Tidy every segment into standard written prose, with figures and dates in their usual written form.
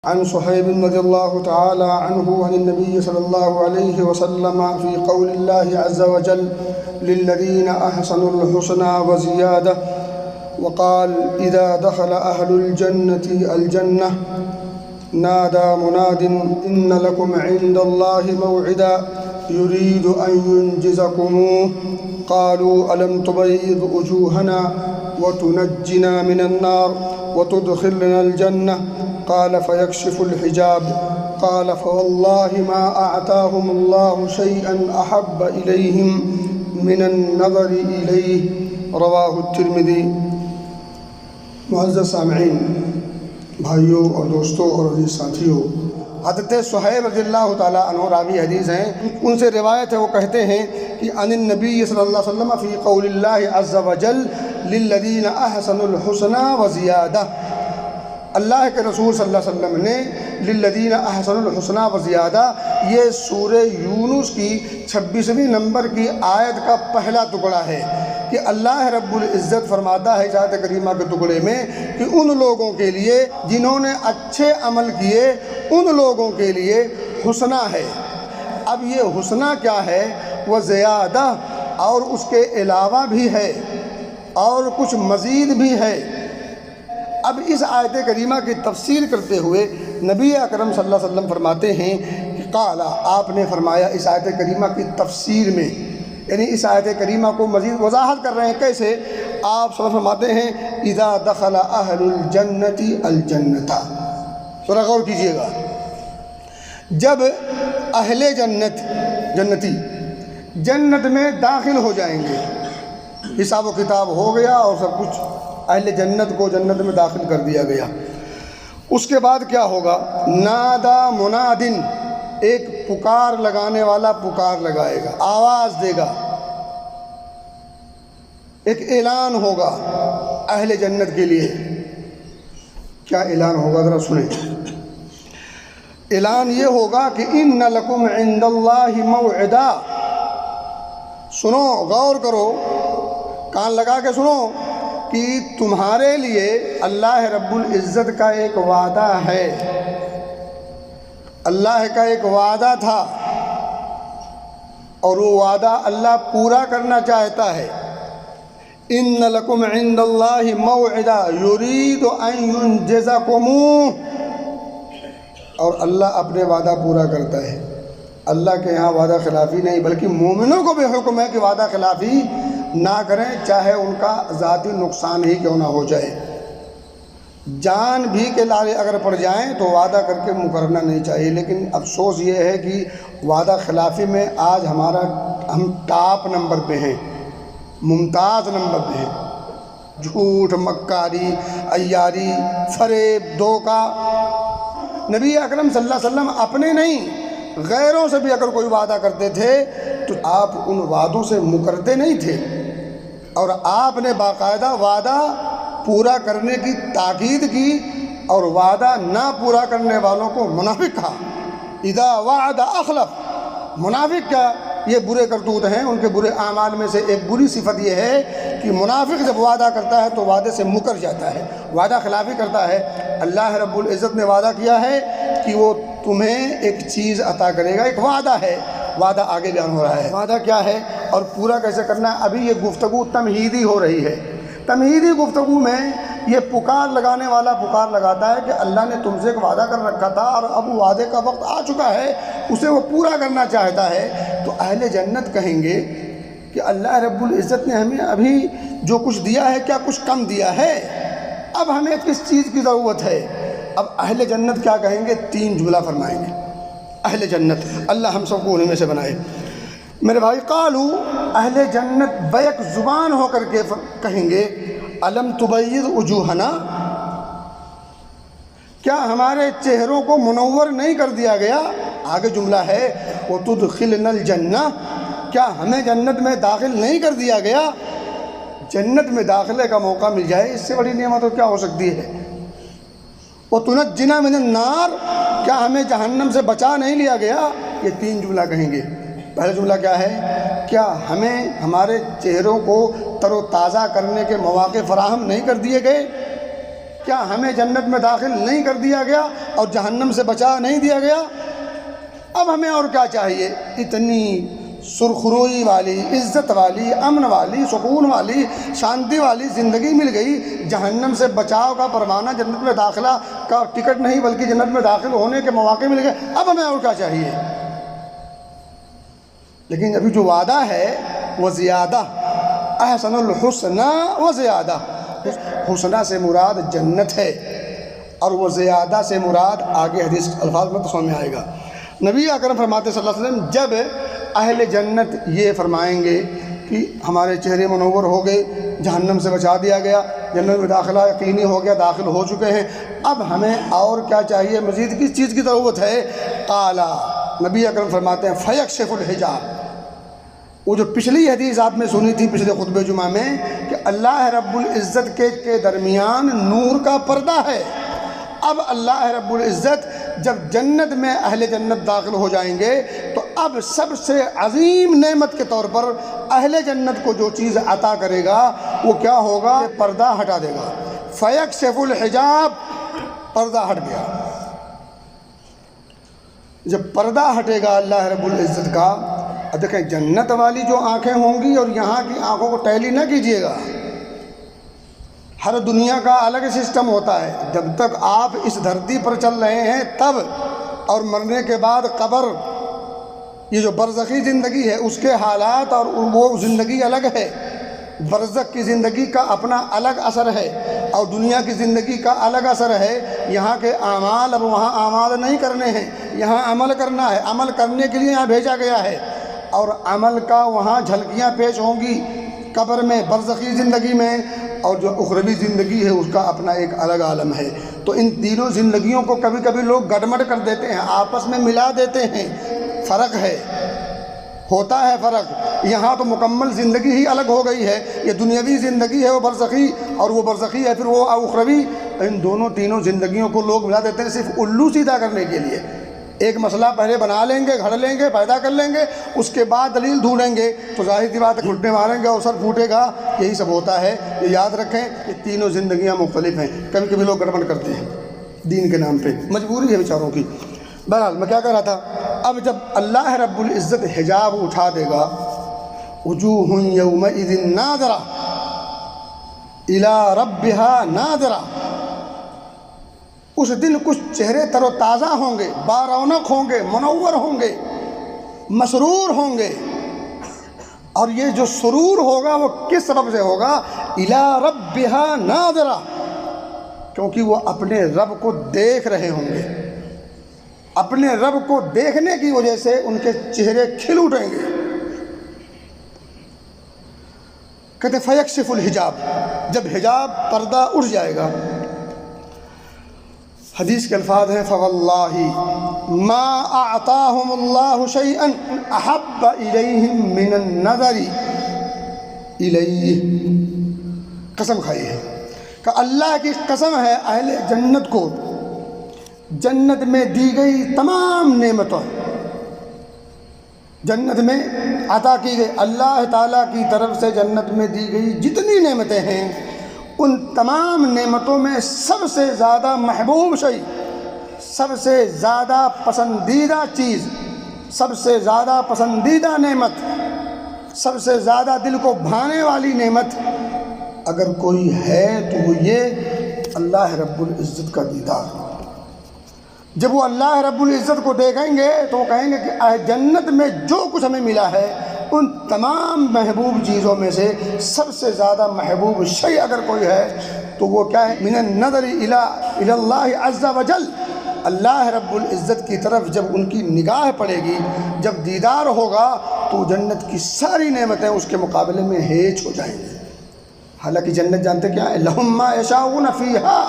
عن صہیب رضی اللہ تعالی عنہ عن النبی صلی اللہ علیہ وسلم فی قول اللہ عز وجل للذین احسنوا الحسنى وزیادہ وقال اذا دخل اہل الجنة الجنة نادى مناد ان لكم عند الله موعدا يريد ان ينجزكموه قالوا الم تبيض وجوهنا وتنجنا من النار وتدخلنا الجنة قال فيكشف الحجاب قال فوالله ما أعطاهم الله شيئا أحب إليهم من النظر إليه رواه الترمذی۔ معزز سامعین، بھائیوں اور دوستوں اور عزیز ساتھیوں، حضرت صہیب رضی اللہ تعالیٰ عنہ راوی حدیث ہیں، ان سے روایت ہے، وہ کہتے ہیں کہ عن النبی صلی اللہ علیہ وسلم فی قول اللہ عز وجل للذین احسنوا الحسنى وزیادہ، اللہ کے رسول صلی اللہ علیہ وسلم نے للذین احسنوا الحسنى وزیادہ، یہ سورہ یونس کی 26ویں نمبر کی آیت کا پہلا ٹکڑا ہے کہ اللہ رب العزت فرماتا ہے اس آیت کریمہ کے ٹکڑے میں کہ ان لوگوں کے لیے جنہوں نے اچھے عمل کیے، ان لوگوں کے لیے حسنہ ہے۔ اب یہ حسنہ کیا ہے؟ وہ زیادہ، اور اس کے علاوہ بھی ہے اور کچھ مزید بھی ہے۔ اب اس آیت کریمہ کی تفسیر کرتے ہوئے نبی اکرم صلی اللہ علیہ وسلم فرماتے ہیں کہ قال، آپ نے فرمایا اس آیت کریمہ کی تفسیر میں، یعنی اس آیت کریمہ کو مزید وضاحت کر رہے ہیں۔ کیسے؟ آپ صلی اللہ علیہ وسلم فرماتے ہیں اذا دخل اہل الجنت الجنت، ذرا غور کیجئے گا، جب اہل جنتی جنت میں داخل ہو جائیں گے، حساب و کتاب ہو گیا اور سب کچھ، اہل جنت کو جنت میں داخل کر دیا گیا، اس کے بعد کیا ہوگا؟ نادا منادن، ایک پکار لگانے والا پکار لگائے گا، آواز دے گا، ایک اعلان ہوگا اہل جنت کے لیے۔ کیا اعلان ہوگا؟ ذرا سنیں۔ اعلان یہ ہوگا کہ ان لکم عند اللہ موعدا، سنو، غور کرو، کان لگا کے سنو کہ تمہارے لیے اللہ رب العزت کا ایک وعدہ ہے، اللہ کا ایک وعدہ تھا اور وہ وعدہ اللہ پورا کرنا چاہتا ہے۔ ان لکم عند اللہ موعدا یرید ان ینجزکموہ، اور اللہ اپنے وعدہ پورا کرتا ہے۔ اللہ کے یہاں وعدہ خلافی نہیں، بلکہ مومنوں کو بھی حکم ہے کہ وعدہ خلافی نہ کریں، چاہے ان کا ذاتی نقصان ہی کیوں نہ ہو جائے۔ جان بھی کے لارے اگر پڑ جائیں تو وعدہ کر کے مکرنا نہیں چاہیے، لیکن افسوس یہ ہے کہ وعدہ خلافی میں آج ہم ٹاپ نمبر پہ ہیں، ممتاز نمبر پہ ہیں۔ جھوٹ، مکاری، عیاری، فریب، دھوکہ۔ نبی اکرم صلی اللہ علیہ وسلم اپنے نہیں، غیروں سے بھی اگر کوئی وعدہ کرتے تھے تو آپ ان وعدوں سے مکرتے نہیں تھے، اور آپ نے باقاعدہ وعدہ پورا کرنے کی تاکید کی، اور وعدہ نہ پورا کرنے والوں کو منافق کہا۔ اذا وعد اخلف، منافق کیا؟ یہ برے کرتوت ہیں، ان کے برے اعمال میں سے ایک بری صفت یہ ہے کہ منافق جب وعدہ کرتا ہے تو وعدے سے مکر جاتا ہے، وعدہ خلافی کرتا ہے۔ اللہ رب العزت نے وعدہ کیا ہے کہ وہ تمہیں ایک چیز عطا کرے گا، ایک وعدہ ہے، وعدہ آگے بیان ہو رہا ہے۔ وعدہ کیا ہے اور پورا کیسے کرنا ہے؟ ابھی یہ گفتگو تمہیدی ہو رہی ہے۔ تمہیدی گفتگو میں یہ پکار لگانے والا پکار لگاتا ہے کہ اللہ نے تم سے ایک وعدہ کر رکھا تھا اور اب وعدے کا وقت آ چکا ہے، اسے وہ پورا کرنا چاہتا ہے۔ تو اہل جنت کہیں گے کہ اللہ رب العزت نے ہمیں ابھی جو کچھ دیا ہے کیا کچھ کم دیا ہے؟ اب ہمیں کس چیز کی ضرورت ہے؟ اب اہل جنت کیا کہیں گے؟ 3 جملہ فرمائیں گے اہل جنت، اللہ ہم سب کو انہیں میں سے بنائے۔ میرے بھائی، قالو، اہل جنت بیک زبان ہو کر کے کہیں گے الم تبیض وجوہنا، کیا ہمارے چہروں کو منور نہیں کر دیا گیا؟ آگے جملہ ہے وتدخلنا الجنہ، کیا ہمیں جنت میں داخل نہیں کر دیا گیا؟ جنت میں داخلے کا موقع مل جائے، اس سے بڑی نعمت اور کیا ہو سکتی ہے؟ وتنجنا من النار، کیا ہمیں جہنم سے بچا نہیں لیا گیا؟ یہ 3 جملہ کہیں گے۔ پہلا جملہ کیا ہے؟ کیا ہمیں ہمارے چہروں کو تر و تازہ کرنے کے مواقع فراہم نہیں کر دیے گئے؟ کیا ہمیں جنت میں داخل نہیں کر دیا گیا اور جہنم سے بچا نہیں دیا گیا؟ اب ہمیں اور کیا چاہیے؟ اتنی سرخروئی والی، عزت والی، امن والی، سکون والی، شانتی والی زندگی مل گئی، جہنم سے بچاؤ کا پروانہ، جنت میں داخلہ کا ٹکٹ نہیں بلکہ جنت میں داخل ہونے کے مواقع مل گئے، اب ہمیں اور کیا چاہیے؟ لیکن ابھی جو وعدہ ہے وہ زیادہ، احسن الحسنى و زیادہ، حسنہ سے مراد جنت ہے اور وہ زیادہ سے مراد آگے حدیث الفاظ میں سمجھ میں آئے گا۔ نبی اکرم فرماتے صلی اللہ علیہ وسلم جب اہل جنت یہ فرمائیں گے کہ ہمارے چہرے منور ہو گئے، جہنم سے بچا دیا گیا، جنت میں داخلہ یقینی ہو گیا، داخل ہو چکے ہیں، اب ہمیں اور کیا چاہیے؟ مزید کس چیز کی ضرورت ہے؟ قال، نبی اکرم فرماتے ہیں فیکشف الحجاب۔ وہ جو پچھلی حدیث آپ نے سنی تھی پچھلے خطبہ جمعہ میں کہ اللہ رب العزت کے درمیان نور کا پردہ ہے، اب اللہ رب العزت جب جنت میں اہل جنت داخل ہو جائیں گے تو اب سب سے عظیم نعمت کے طور پر اہل جنت کو جو چیز عطا کرے گا وہ کیا ہوگا؟ پردہ ہٹا دے گا۔ فیکشف الحجاب، پردہ ہٹ گیا۔ جب پردہ ہٹے گا اللہ رب العزت کا، اب دیکھیں جنت والی جو آنکھیں ہوں گی اور یہاں کی آنکھوں کو ٹیلی نہ کیجیے گا، ہر دنیا کا الگ سسٹم ہوتا ہے۔ جب تک آپ اس دھرتی پر چل رہے ہیں تب، اور مرنے کے بعد قبر، یہ جو برزخی زندگی ہے اس کے حالات اور وہ زندگی الگ ہے۔ برزخ کی زندگی کا اپنا الگ اثر ہے اور دنیا کی زندگی کا الگ اثر ہے۔ یہاں کے اعمال اب وہاں اعمال نہیں کرنے ہیں، یہاں عمل کرنا ہے، عمل کرنے کے لیے یہاں بھیجا گیا ہے، اور عمل کا وہاں جھلکیاں پیش ہوں گی قبر میں، برزخی زندگی میں، اور جو اخروی زندگی ہے اس کا اپنا ایک الگ عالم ہے۔ تو ان تینوں زندگیوں کو کبھی کبھی لوگ گڈمڈ کر دیتے ہیں، آپس میں ملا دیتے ہیں، فرق ہے، ہوتا ہے فرق۔ یہاں تو مکمل زندگی ہی الگ ہو گئی ہے، یہ دنیاوی زندگی ہے وہ برزخی، اور وہ برزخی ہے پھر وہ اخروی۔ ان دونوں تینوں زندگیوں کو لوگ ملا دیتے ہیں صرف الو سیدھا کرنے کے لیے۔ ایک مسئلہ پہلے بنا لیں گے، گھڑ لیں گے، پیدا کر لیں گے، اس کے بعد دلیل ڈھونڈیں گے تو ظاہر سی بات ہے گھٹنے ماریں گے اور سر پھوٹے گا، یہی سب ہوتا ہے۔ یہ یاد رکھیں کہ تینوں زندگیاں مختلف ہیں، کبھی کبھی لوگ گڑبڑ کرتے ہیں دین کے نام پہ، مجبوری ہے بیچاروں کی۔ بہرحال میں کیا کہہ رہا تھا، اب جب اللہ رب العزت حجاب اٹھا دے گا، وجوہ یومئذ ناظرہ الی ربہا ناظرہ، اس دن کچھ چہرے تر و تازہ ہوں گے، بارونق ہوں گے، منور ہوں گے، مسرور ہوں گے، اور یہ جو سرور ہوگا وہ کس سبب سے ہوگا؟ الی ربہا ناظرہ، کیونکہ وہ اپنے رب کو دیکھ رہے ہوں گے، اپنے رب کو دیکھنے کی وجہ سے ان کے چہرے کھل اٹھیں گے۔ کہتے فیکشف الحجاب، جب حجاب پردہ اٹھ جائے گا، حدیث کے الفاظ ہیں فواللہ ما اعطاہم اللہ شیئا احب الیہم من النظر الیہ، قسم کھائی ہے کہ اللہ کی قسم ہے اہل جنت کو جنت میں دی گئی تمام نعمتوں، جنت میں عطا کی گئی اللہ تعالیٰ کی طرف سے جنت میں دی گئی جتنی نعمتیں ہیں، ان تمام نعمتوں میں سب سے زیادہ محبوب شیء، سب سے زیادہ پسندیدہ چیز، سب سے زیادہ پسندیدہ نعمت، سب سے زیادہ دل کو بھانے والی نعمت اگر کوئی ہے تو وہ یہ اللہ رب العزت کا دیدار۔ جب وہ اللہ رب العزت کو دیکھیں گے تو وہ کہیں گے کہ جنت میں جو کچھ ہمیں ملا ہے ان تمام محبوب چیزوں میں سے سب سے زیادہ محبوب شیء اگر کوئی ہے تو وہ کیا ہے؟ من النظر الی اللہ عز وجل، اللہ رب العزت کی طرف جب ان کی نگاہ پڑے گی، جب دیدار ہوگا تو جنت کی ساری نعمتیں اس کے مقابلے میں ہیچ ہو جائیں گی۔ حالانکہ جنت جانتے کیا ہے؟ لہم ما یشاؤون فیہا،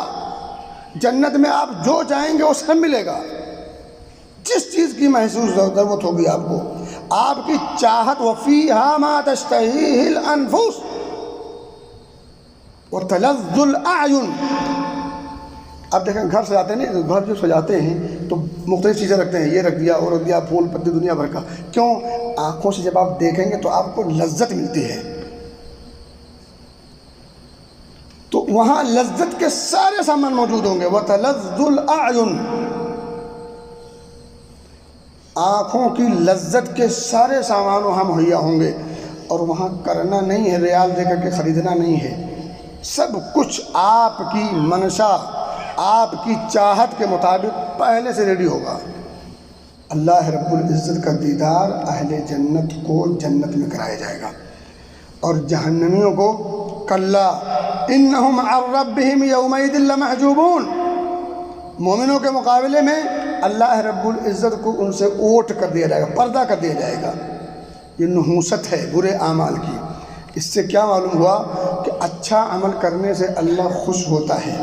جنت میں آپ جو چاہیں گے وہ سب ملے گا، جس چیز کی محسوس ضرورت ہوگی آپ کو، آپ کی چاہت، وفیہا ما تشتہیہ الانفس وتلذ الاعین۔ اب دیکھیں گھر سجاتے ہیں نا، گھر جو سجاتے ہیں تو مختلف چیزیں رکھتے ہیں، یہ رکھ دیا وہ رکھ دیا، پھول پتی دنیا بھر کا، کیوں؟ آنکھوں سے جب آپ دیکھیں گے تو آپ کو لذت ملتی ہے، تو وہاں لذت کے سارے سامان موجود ہوں گے. وَتَلَذُّ الْأَعْيُنُ، آنکھوں کی لذت کے سارے سامان وہاں مہیا ہوں گے. اور وہاں کرنا نہیں ہے، ریال دے کر کے خریدنا نہیں ہے، سب کچھ آپ کی منشا، آپ کی چاہت کے مطابق پہلے سے ریڈی ہوگا. اللہ رب العزت کا دیدار اہل جنت کو جنت میں کرایا جائے گا، اور جہنمیوں کو کلا انہم عن ربہم یومئذ لمحجوبون. مومنوں کے مقابلے میں اللہ رب العزت کو ان سے اوٹ کر دیا جائے گا، پردہ کر دیا جائے گا. یہ نحوست ہے برے اعمال کی. اس سے کیا معلوم ہوا کہ اچھا عمل کرنے سے اللہ خوش ہوتا ہے،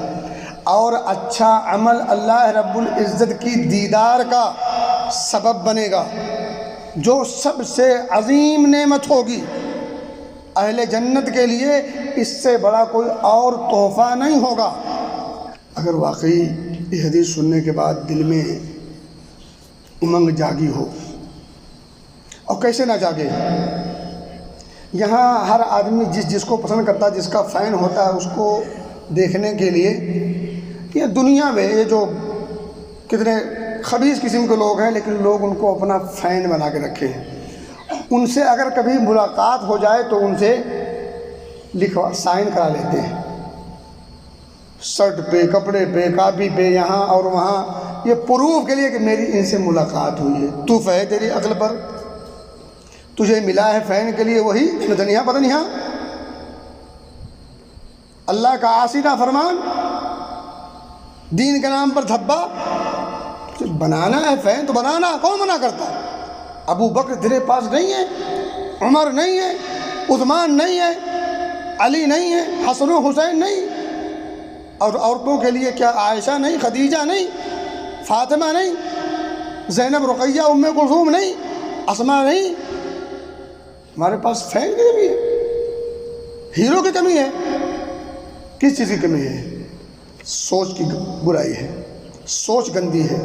اور اچھا عمل اللہ رب العزت کی دیدار کا سبب بنے گا، جو سب سے عظیم نعمت ہوگی اہل جنت کے لیے. اس سے بڑا کوئی اور تحفہ نہیں ہوگا. اگر واقعی یہ حدیث سننے کے بعد دل میں امنگ جاگی ہو، اور کیسے نہ جاگے، یہاں ہر آدمی جس کو پسند کرتا ہے، جس کا فین ہوتا ہے، اس کو دیکھنے کے لیے یہ دنیا میں یہ جو کتنے خبیث قسم کے لوگ ہیں، لیکن لوگ ان کو اپنا فین بنا کے رکھے ہیں. ان سے اگر کبھی ملاقات ہو جائے تو ان سے سائن کرا لیتے ہیں، شرٹ پہ، کپڑے پہ، کاپی پہ، یہاں اور وہاں، یہ پروف کے لیے کہ میری ان سے ملاقات ہوئی ہے. تو ہے تیری عقل پر، تجھے ملا ہے فین کے لیے وہی دنیا بدنیا، اللہ کا عاصی نافرمان، دین کے نام پر دھبا. بنانا ہے فین تو بنانا، کون منع کرتا ہے؟ ابو بکر تیرے پاس نہیں ہے، عمر نہیں ہے، عثمان نہیں ہے، علی نہیں ہے، حسن و حسین نہیں، اور عورتوں کے لیے کیا عائشہ نہیں، خدیجہ نہیں، فاطمہ نہیں، زینب، رقیہ، ام کلثوم نہیں، اسماء نہیں. ہمارے پاس فین کی کمی ہے، ہیرو کی کمی ہے. کس چیز کی کمی ہے؟ سوچ کی برائی ہے، سوچ گندی ہے.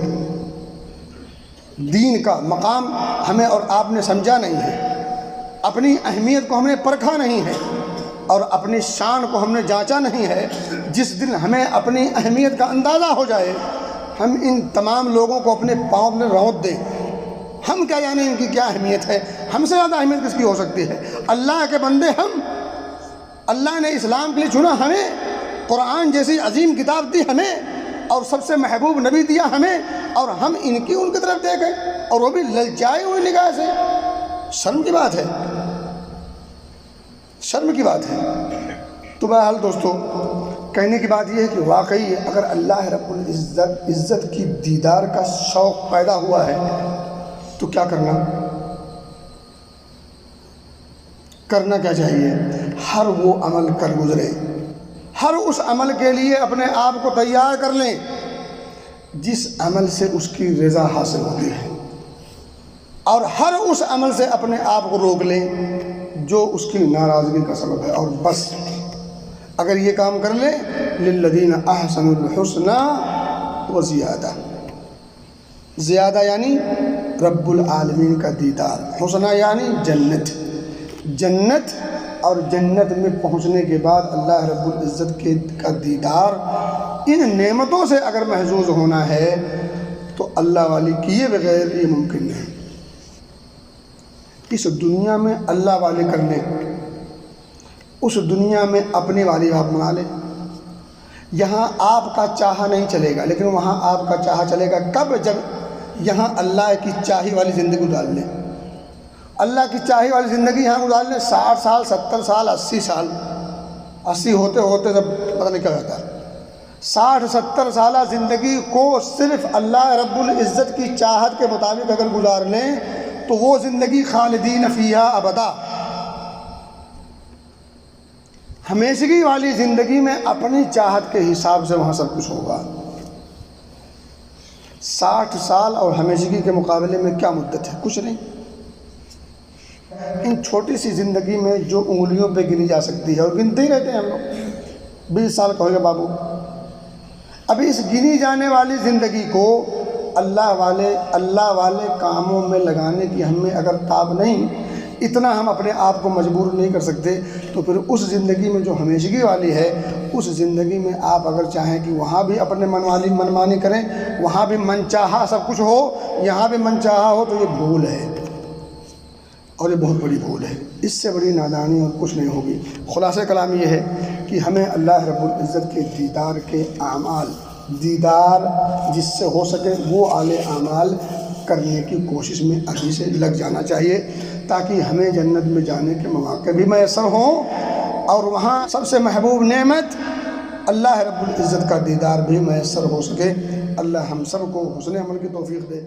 دین کا مقام ہمیں اور آپ نے سمجھا نہیں ہے، اپنی اہمیت کو ہم نے پرکھا نہیں ہے، اور اپنی شان کو ہم نے جانچا نہیں ہے. جس دن ہمیں اپنی اہمیت کا اندازہ ہو جائے، ہم ان تمام لوگوں کو اپنے پاؤں میں رونت دیں. ہم کیا جانیں ان کی کیا اہمیت ہے؟ ہم سے زیادہ اہمیت کس کی ہو سکتی ہے؟ اللہ کے بندے ہم، اللہ نے اسلام کے لیے چنا ہمیں، قرآن جیسی عظیم کتاب دی ہمیں، اور سب سے محبوب نبی دیا ہمیں، اور ہم ان کی طرف دیکھیں، اور وہ بھی للچائے ہوئی نگاہ سے. شرم کی بات ہے، شرم کی بات ہے. تو بہرحال دوستو، کہنے کی بات یہ ہے کہ واقعی اگر اللہ رب العزت کی دیدار کا شوق پیدا ہوا ہے تو کیا کرنا کیا چاہیے؟ ہر وہ عمل کر گزرے، ہر اس عمل کے لیے اپنے آپ کو تیار کر لیں جس عمل سے اس کی رضا حاصل ہوتی ہے، اور ہر اس عمل سے اپنے آپ کو روک لیں جو اس کی ناراضگی کا سبب ہے. اور بس اگر یہ کام کر لیں، للذین احسنوا الحسنى وزیادہ. زیادہ یعنی رب العالمین کا دیدار، حسنہ یعنی جنت. جنت اور جنت میں پہنچنے کے بعد اللہ رب العزت کا دیدار، ان نعمتوں سے اگر محظوظ ہونا ہے تو اللہ والی کیے بغیر یہ ممکن نہیں. اس دنیا میں اللہ والے کر لیں، اس دنیا میں اپنے والی آپ بنا لیں. یہاں آپ کا چاہا نہیں چلے گا، لیکن وہاں آپ کا چاہا چلے گا. کب؟ جب یہاں اللہ کی چاہی والی زندگی گزار لیں. اللہ کی چاہی والی زندگی یہاں گزار لیں، 60 سال، 70 سال، 80 سال، 80 ہوتے ہوتے جب پتہ نہیں کیا ہوتا ہے. 60-70 سالہ زندگی کو صرف اللہ رب العزت کی چاہت کے مطابق اگر گزار لیں تو وہ زندگی خالدین فیہا ابدا. ہمیشگی والی زندگی میں اپنی چاہت کے حساب سے وہاں سب کچھ ہوگا. 60 سال اور ہمیشگی کے مقابلے میں کیا مدت ہے؟ کچھ نہیں. ان چھوٹی سی زندگی میں جو انگلیوں پہ گنی جا سکتی ہے، اور گنتے ہی رہتے ہیں ہم لوگ. 20 سال کا ہو گیا بابو. ابھی اس گنی جانے والی زندگی کو اللہ والے کاموں میں لگانے کی ہمیں اگر تاب نہیں، اتنا ہم اپنے آپ کو مجبور نہیں کر سکتے، تو پھر اس زندگی میں جو ہمیشگی والی ہے، اس زندگی میں آپ اگر چاہیں کہ وہاں بھی اپنے منمانی کریں، وہاں بھی من چاہا سب کچھ ہو، یہاں بھی من چاہا ہو، تو یہ بھول ہے، اور یہ بہت بڑی بھول ہے۔ اس سے بڑی نادانی اور کچھ نہیں ہوگی۔ خلاصہ کلام یہ ہے کہ ہمیں اللہ رب العزت کے دیدار کے اعمال، دیدار جس سے ہو سکے وہ اعلی اعمال کرنے کی کوشش میں ابھی سے لگ جانا چاہیے، تاکہ ہمیں جنت میں جانے کے مواقع بھی میسر ہوں، اور وہاں سب سے محبوب نعمت اللہ رب العزت کا دیدار بھی میسر ہو سکے۔ اللہ ہم سب کو حسن عمل کی توفیق دے۔